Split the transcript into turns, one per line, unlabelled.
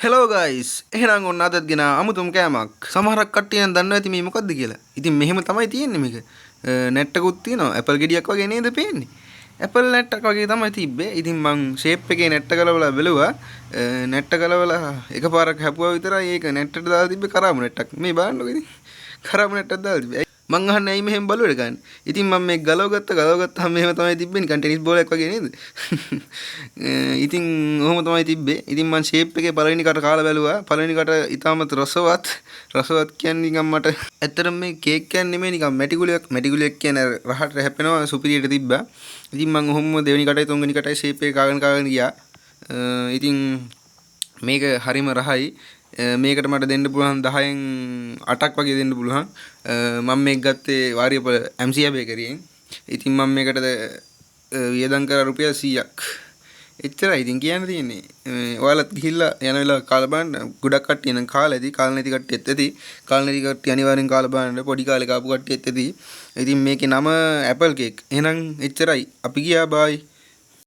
Hello guys එහෙනම් ඔන්න අදත් ගෙන අමුතුම කෑමක් සමහරක් කට්ටියන් දන්නවා ඇති මේ මොකද්ද කියලා. ඉතින් මෙහෙම තමයි තියෙන්නේ මේක. net එකකුත් තියෙනවා. Apple ගෙඩියක් වගේ නේද පේන්නේ. Apple net එකක් වගේ තමයි තිබ්බේ. ඉතින් මං shape එකේ net එක ගලවලා බැලුවා. net එක ගලවලා එකපාරක් හැපුවා විතරයි ඒක net එකට දාලා තිබ්බේ කරාබු net එකක්. මේ බලන්නකෝ ඉතින්. කරාබු net එකක් දාලා තිබ්බේ. මං අහන්නේ ඇයි මෙහෙම බලුවද ගන්න. ඉතින් මම මේක ගලවගත්තාම මෙහෙම තමයි තිබ්බේ නිකන් ටෙනිස් බෝලයක් වගේ නේද? ඉතින් ඔහොම තමයි තිබ්බේ. ඉතින් මං ෂේප් එකේ පළවෙනි කට කාලා බැලුවා. පළවෙනි කට ඉතාමත් රසවත් කියන්නේ නිකන් මට ඇත්තටම මේ කේක් කියන්නේ නෙමෙයි නිකන් මැටි ගුලියක් කියන්නේ රහට හැපෙනවා සුපිරියට තිබ්බා. ඉතින් මං ඔහොම දෙවෙනි කටයි තුන්වෙනි කටයි ෂේප් එක කාගෙන ගියා. ඉතින් මේක හරිම රහයි. මේකට මට දෙන්න පුළුවන් 10න් 8ක් වගේ දෙන්න පුළුවන්. මම මේක ගත්තේ වාරියපොළ MCA බේකරියෙන්. ඉතින් මම මේකට වියදම් කරා රුපියල් 100ක්. එච්චරයි ඉතින් කියන්න තියෙන්නේ. ඔයාලත් ගිහිල්ලා යන වෙලාව කාලා බලන්න. ගොඩක් කට්ටිය නම් කාලා ඇති. කාලා නැති කට්ටියත් ඇති. කාලා නැති කට්ටිය අනිවාර්යෙන් කාලා බලන්න. පොඩි කාලේ කාපු කට්ටියත් ඇති. ඉතින් මේකේ නම ඇපල් කේක්. එහෙනම් එච්චරයි. අපි ගියා බයි.